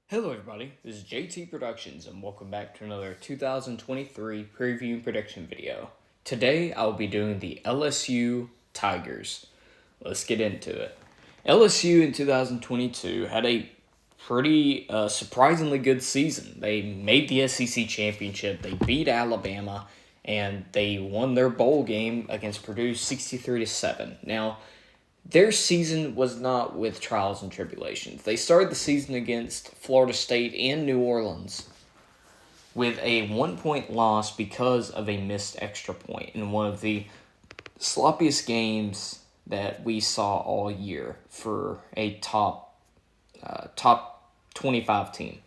Hello everybody, this is JT Productions and welcome back to another 2023 Preview and Prediction video. Today I'll be doing the LSU Tigers. Let's get into it. LSU in 2022 had a pretty surprisingly good season. They made the SEC championship, they beat Alabama, and they won their bowl game against Purdue 63-7. Now, their season was not with trials and tribulations. They started the season against Florida State and New Orleans with a 1-point loss because of a missed extra point in one of the sloppiest games that we saw all year for a top 25 team.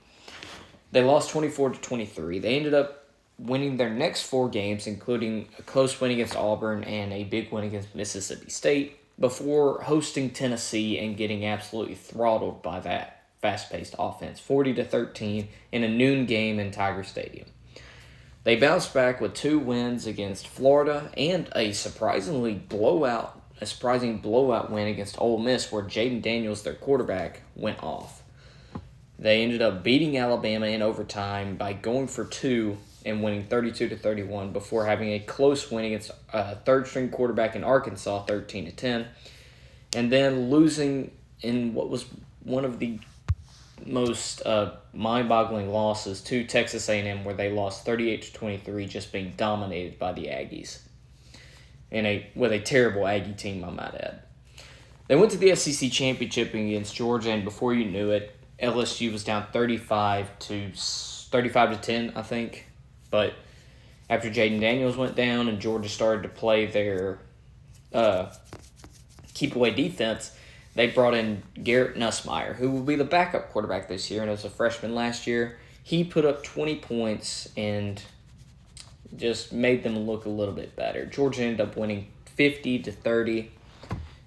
They lost 24-23. They ended up winning their next 4 games, including a close win against Auburn and a big win against Mississippi State, before hosting Tennessee and getting absolutely throttled by that fast-paced offense, 40-13 in a noon game in Tiger Stadium. They bounced back with 2 wins against Florida and a surprising blowout win against Ole Miss, where Jaden Daniels, their quarterback, went off. They ended up beating Alabama in overtime by going for 2 and winning 32-31 before having a close win against third-string quarterback in Arkansas, 13-10, and then losing in what was one of the most mind-boggling losses to Texas A&M, where they lost 38-23, just being dominated by the Aggies, with a terrible Aggie team, I might add. They went to the SEC championship against Georgia, and before you knew it, LSU was down 35-10, I think. But after Jaden Daniels went down and Georgia started to play their keep-away defense, they brought in Garrett Nussmeier, who will be the backup quarterback this year, and as a freshman last year, he put up 20 points and just made them look a little bit better. Georgia ended up winning 50-30,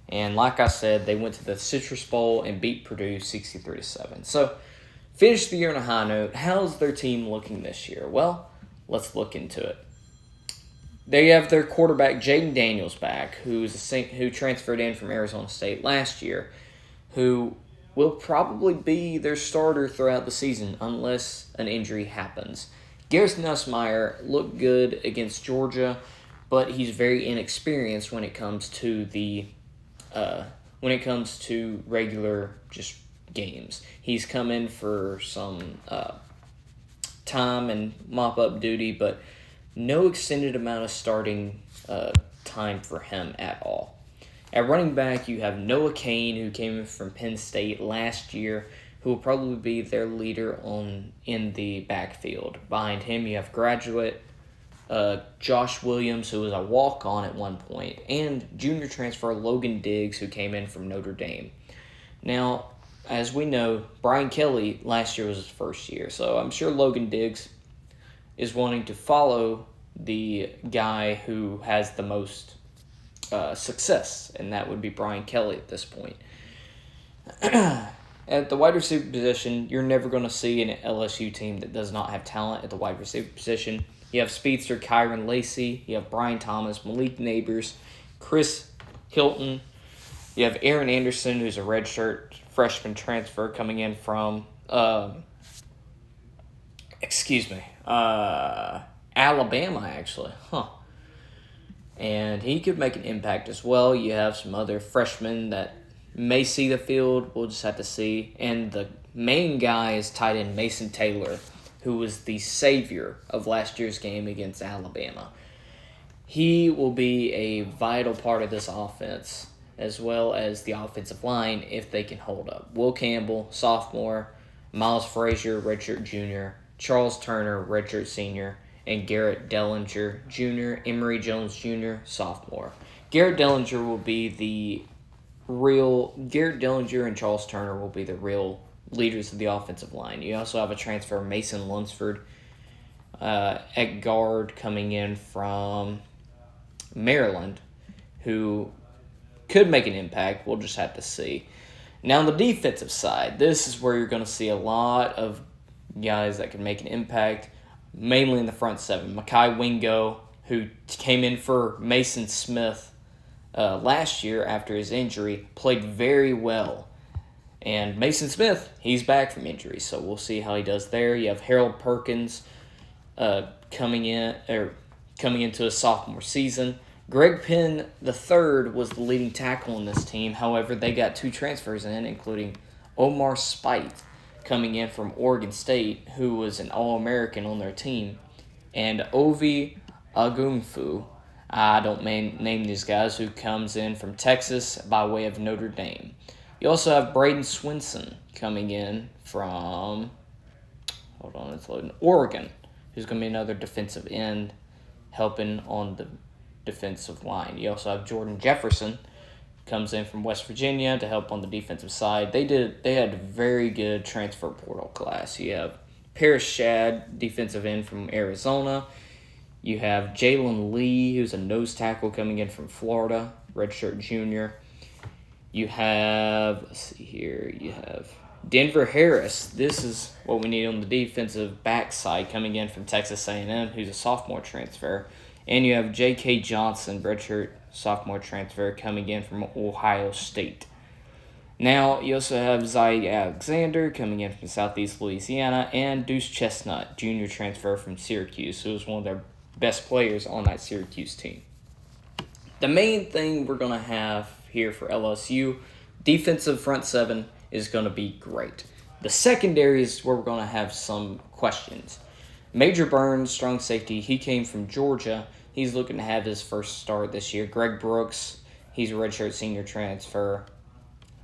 and like I said, they went to the Citrus Bowl and beat Purdue 63-7. So, finished the year on a high note. How's their team looking this year? Well, let's look into it. They have their quarterback Jaden Daniels back, who transferred in from Arizona State last year, who will probably be their starter throughout the season unless an injury happens. Garrett Nussmeier looked good against Georgia, but he's very inexperienced when it comes to regular just games. He's come in for some time and mop-up duty, but no extended amount of starting time for him at all. At running back, you have Noah Cain, who came in from Penn State last year, who will probably be their leader in the backfield. Behind him, you have graduate Josh Williams, who was a walk-on at one point, and junior transfer Logan Diggs, who came in from Notre Dame. Now, as we know, Brian Kelly last year was his first year, so I'm sure Logan Diggs is wanting to follow the guy who has the most success, and that would be Brian Kelly at this point. At the wide receiver position, you're never going to see an LSU team that does not have talent at the wide receiver position. You have speedster Kyron Lacey, you have Brian Thomas, Malik Neighbors, Chris Hilton, you have Aaron Anderson, who's a redshirt freshman transfer coming in from, Alabama, actually. And he could make an impact as well. You have some other freshmen that may see the field. We'll just have to see. And the main guy is tight end Mason Taylor, who was the savior of last year's game against Alabama. He will be a vital part of this offense, as well as the offensive line, if they can hold up. Will Campbell, sophomore, Miles Frazier, redshirt junior, Charles Turner, redshirt senior, and Garrett Dellinger Jr., Emory Jones Jr., sophomore. Garrett Dellinger and Charles Turner will be the real leaders of the offensive line. You also have a transfer, Mason Lunsford, at guard, coming in from Maryland, who could make an impact. We'll just have to see. Now, on the defensive side, this is where you're going to see a lot of guys that can make an impact, mainly in the front seven. Mekhi Wingo, who came in for Mason Smith last year after his injury, played very well And Mason Smith, he's back from injury, so we'll see how he does there. You have Harold Perkins coming into a sophomore season. Greg Penn III was the leading tackle on this team. However, they got 2 transfers in, including Omar Spite coming in from Oregon State, who was an All-American on their team, and Ovi Agumfu, I don't name these guys, who comes in from Texas by way of Notre Dame. You also have Braden Swinson coming in from, Oregon, who's going to be another defensive end helping on the defensive line. You also have Jordan Jefferson, comes in from West Virginia to help on the defensive side. They had a very good transfer portal class. You have Paris Shad, defensive end from Arizona. You have Jalen Lee, who's a nose tackle coming in from Florida, redshirt junior. You have, Denver Harris. This is what we need on the defensive backside, coming in from Texas A&M, who's a sophomore transfer. And you have J.K. Johnson, redshirt sophomore transfer, coming in from Ohio State. Now, you also have Zay Alexander coming in from Southeast Louisiana, and Deuce Chestnut, junior transfer from Syracuse, who was one of their best players on that Syracuse team. The main thing we're going to have here for LSU, defensive front seven is going to be great. The secondary is where we're going to have some questions. Major Burns, strong safety, he came from Georgia. He's looking to have his first start this year. Greg Brooks, he's a redshirt senior transfer.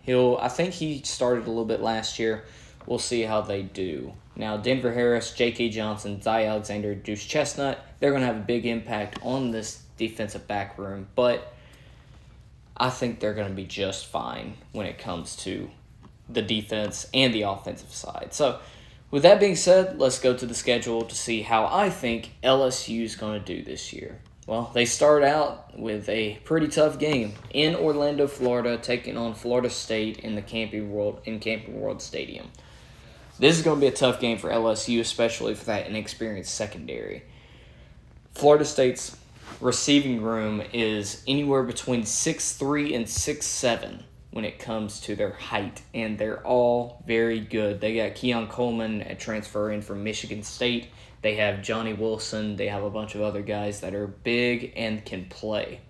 I think he started a little bit last year. We'll see how they do. Now, Denver Harris, J.K. Johnson, Zay Alexander, Deuce Chestnut, they're going to have a big impact on this defensive back room, but I think they're going to be just fine when it comes to the defense and the offensive side. So, with that being said, let's go to the schedule to see how I think LSU is going to do this year. Well, they start out with a pretty tough game in Orlando, Florida, taking on Florida State in the Camping World Stadium. This is going to be a tough game for LSU, especially for that inexperienced secondary. Florida State's receiving room is anywhere between 6'3" and 6'7" when it comes to their height, and they're all very good. They got Keon Coleman at transfer in from Michigan State. They have Johnny Wilson. They have a bunch of other guys that are big and can play.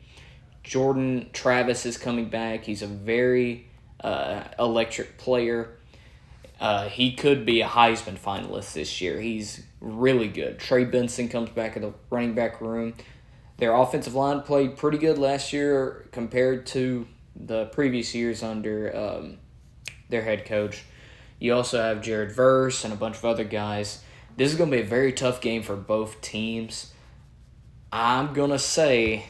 Jordan Travis is coming back. He's a very electric player. He could be a Heisman finalist this year. He's really good. Trey Benson comes back in the running back room. Their offensive line played pretty good last year compared to the previous years under their head coach. You also have Jared Verse and a bunch of other guys. This is going to be a very tough game for both teams. I'm going to say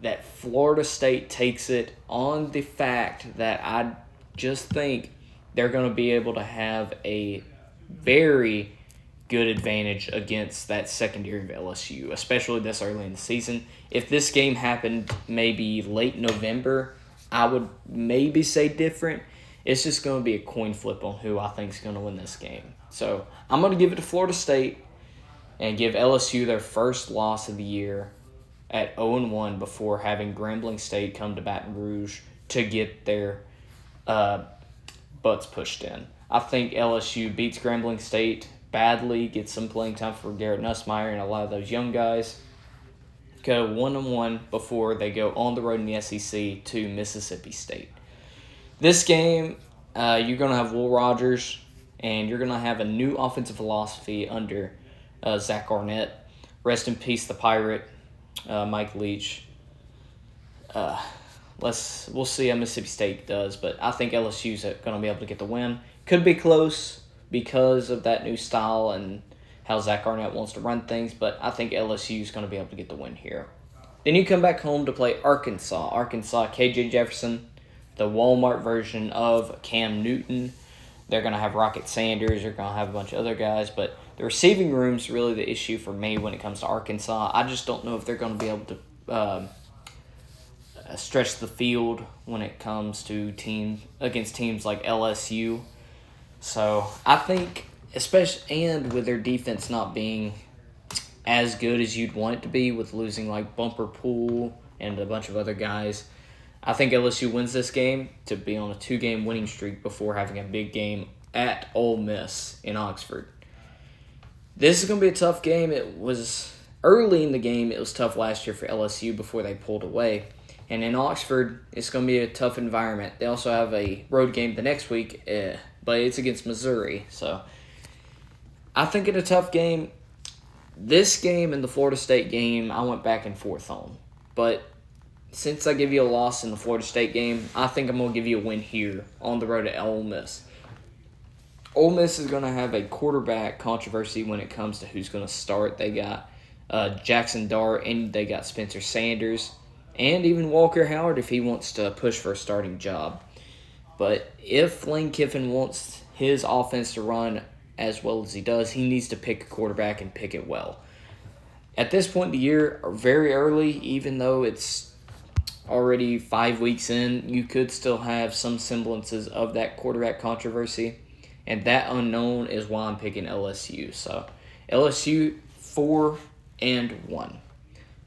that Florida State takes it on the fact that I just think they're going to be able to have a very good advantage against that secondary of LSU, especially this early in the season. If this game happened maybe late November, I would maybe say different. It's just going to be a coin flip on who I think is going to win this game. So I'm going to give it to Florida State and give LSU their first loss of the year at 0-1 before having Grambling State come to Baton Rouge to get their butts pushed in. I think LSU beats Grambling State badly, gets some playing time for Garrett Nussmeier and a lot of those young guys. Go 1-1 before they go on the road in the SEC to Mississippi State. This game, you're going to have Will Rogers, and you're going to have a new offensive philosophy under Zach Arnett. Rest in peace, the Pirate, Mike Leach. We'll see how Mississippi State does, but I think LSU's going to be able to get the win. Could be close because of that new style and how Zach Arnett wants to run things, but I think LSU's going to be able to get the win here. Then you come back home to play Arkansas. KJ Jefferson, the Walmart version of Cam Newton. They're going to have Rocket Sanders. They're going to have a bunch of other guys, but the receiving room's really the issue for me when it comes to Arkansas. I just don't know if they're going to be able to stretch the field when it comes to against teams like LSU. So I think, especially and with their defense not being as good as you'd want it to be, with losing like Bumper Pool and a bunch of other guys, I think LSU wins this game to be on a 2-game winning streak before having a big game at Ole Miss in Oxford. This is going to be a tough game. It was early in the game. It was tough last year for LSU before they pulled away. And in Oxford, it's going to be a tough environment. They also have a road game the next week, but it's against Missouri. So I think it's a tough game. This game and the Florida State game, I went back and forth on. But since I give you a loss in the Florida State game, I think I'm going to give you a win here on the road at Ole Miss. Ole Miss is going to have a quarterback controversy when it comes to who's going to start. They got Jackson Dart, and they got Spencer Sanders, and even Walker Howard if he wants to push for a starting job. But if Lane Kiffin wants his offense to run as well as he does, he needs to pick a quarterback and pick it well. At this point in the year, very early, even though it's already 5 weeks in, you could still have some semblances of that quarterback controversy. And that unknown is why I'm picking LSU. So LSU 4-1.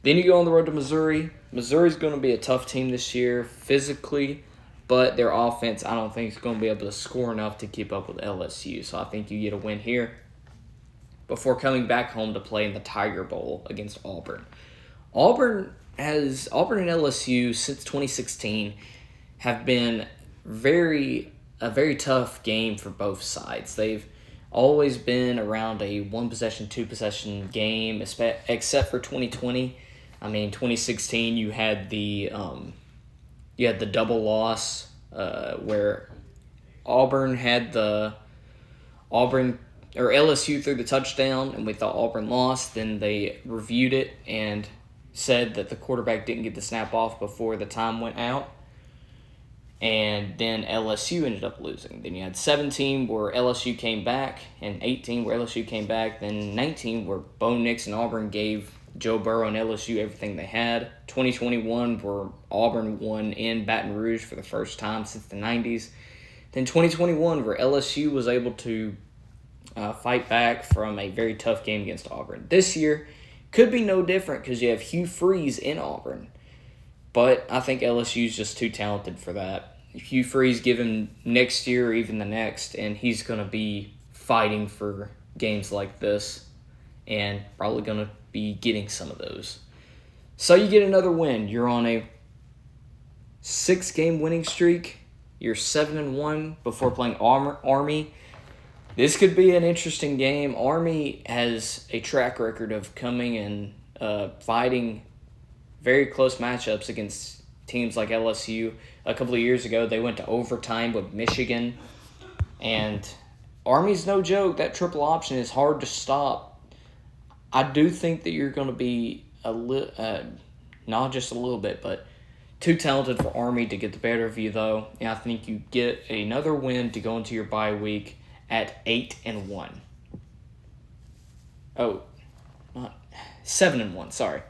Then you go on the road to Missouri. Missouri's going to be a tough team this year physically, but their offense I don't think is going to be able to score enough to keep up with LSU. So I think you get a win here before coming back home to play in the Tiger Bowl against Auburn. Auburn and LSU since 2016 have been a very tough game for both sides. They've always been around a 1-possession, 2-possession game, except for 2020. I mean, 2016 you had the double loss where LSU threw the touchdown and we thought Auburn lost. Then they reviewed it and said that the quarterback didn't get the snap off before the time went out. And then LSU ended up losing. Then you had 17 where LSU came back, and 18 where LSU came back, then 19 where Bo Nix and Auburn gave Joe Burrow and LSU everything they had. 2021 where Auburn won in Baton Rouge for the first time since the 90s. Then 2021 where LSU was able to fight back from a very tough game against Auburn. This year could be no different because you have Hugh Freeze in Auburn. But I think LSU is just too talented for that. Hugh Freeze given next year or even the next, and he's going to be fighting for games like this and probably going to be getting some of those. So you get another win. You're on a 6-game winning streak. You're 7-1 before playing Army. This could be an interesting game. Army has a track record of coming and fighting very close matchups against teams like LSU. A couple of years ago, they went to overtime with Michigan. And Army's no joke. That triple option is hard to stop. I do think that you're going to be not just a little bit, but too talented for Army to get the better of you, though. And I think you get another win to go into your bye week at 8-1. Oh, not 7-1, sorry.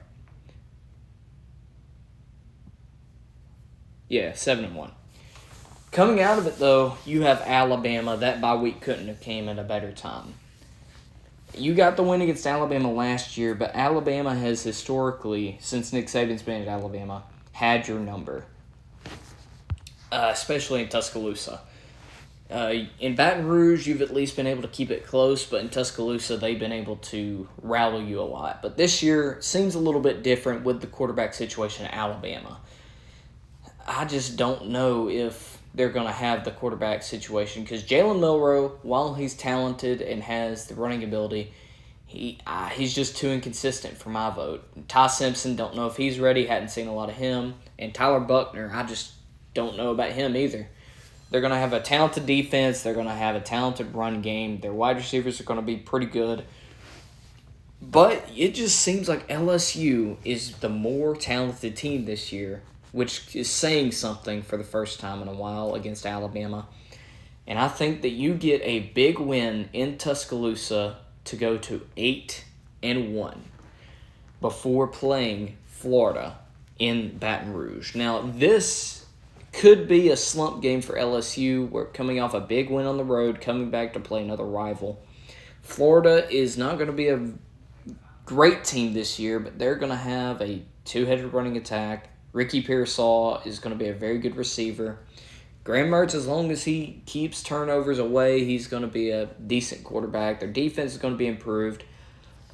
Yeah, 7-1. Coming out of it, though, you have Alabama. That bye week couldn't have came at a better time. You got the win against Alabama last year, but Alabama has historically, since Nick Saban's been at Alabama, had your number, especially in Tuscaloosa. In Baton Rouge, you've at least been able to keep it close, but in Tuscaloosa, they've been able to rattle you a lot. But this year seems a little bit different with the quarterback situation at Alabama. I just don't know if they're going to have the quarterback situation because Jalen Milroe, while he's talented and has the running ability, he's just too inconsistent for my vote. Ty Simpson, don't know if he's ready, hadn't seen a lot of him. And Tyler Buckner, I just don't know about him either. They're going to have a talented defense. They're going to have a talented run game. Their wide receivers are going to be pretty good. But it just seems like LSU is the more talented team this year, which is saying something for the first time in a while against Alabama. And I think that you get a big win in Tuscaloosa to go to 8-1 before playing Florida in Baton Rouge. Now, this could be a slump game for LSU. We're coming off a big win on the road, coming back to play another rival. Florida is not going to be a great team this year, but they're going to have a two-headed running attack. Ricky Pearsall is going to be a very good receiver. Graham Mertz, as long as he keeps turnovers away, he's going to be a decent quarterback. Their defense is going to be improved.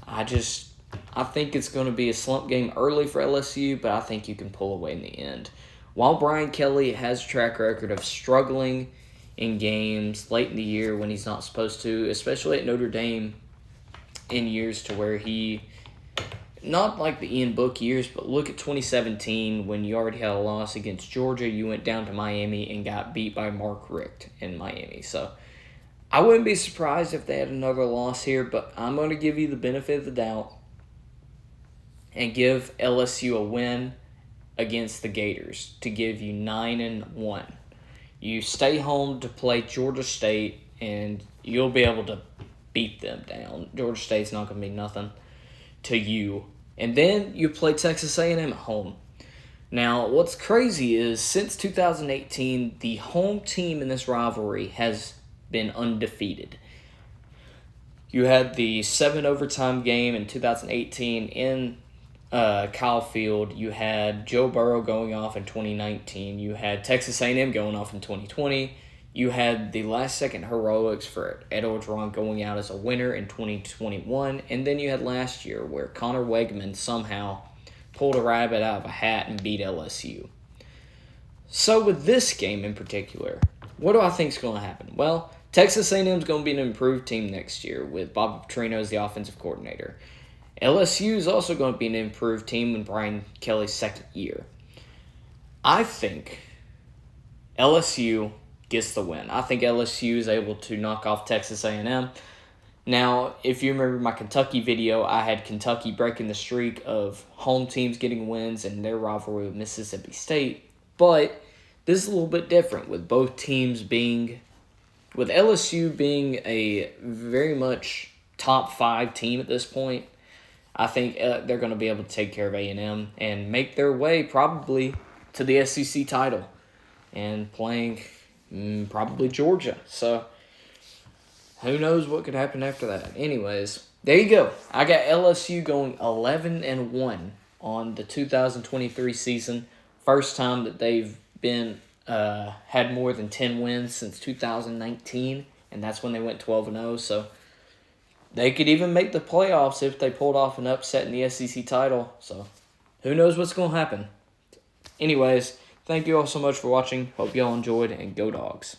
I think it's going to be a slump game early for LSU, but I think you can pull away in the end. While Brian Kelly has a track record of struggling in games late in the year when he's not supposed to, especially at Notre Dame in years to where he, not like the Ian Book years, but look at 2017 when you already had a loss against Georgia. You went down to Miami and got beat by Mark Richt in Miami. So I wouldn't be surprised if they had another loss here, but I'm going to give you the benefit of the doubt and give LSU a win against the Gators to give you 9-1. You stay home to play Georgia State, and you'll be able to beat them down. Georgia State's not going to be nothing to you. And then you play Texas A&M at home. Now, what's crazy is since 2018, the home team in this rivalry has been undefeated. You had the 7 overtime game in 2018 in Kyle Field. You had Joe Burrow going off in 2019. You had Texas A&M going off in 2020. You had the last-second heroics for Ed Orgeron going out as a winner in 2021. And then you had last year where Connor Wegman somehow pulled a rabbit out of a hat and beat LSU. So with this game in particular, what do I think is going to happen? Well, Texas A&M is going to be an improved team next year with Bob Petrino as the offensive coordinator. LSU is also going to be an improved team in Brian Kelly's second year. I think LSU gets the win. I think LSU is able to knock off Texas A&M. Now, if you remember my Kentucky video, I had Kentucky breaking the streak of home teams getting wins in their rivalry with Mississippi State. But this is a little bit different with both teams being, with LSU being a very much top 5 team at this point. I think they're going to be able to take care of A&M and make their way probably to the SEC title and playing probably Georgia. So who knows what could happen after that. Anyways, there you go. I got LSU going 11-1 on the 2023 season. First time that they've been had more than 10 wins since 2019, and that's when they went 12-0. So they could even make the playoffs if they pulled off an upset in the SEC title. So who knows what's going to happen. Anyways, thank you all so much for watching. Hope y'all enjoyed, and Go Dogs.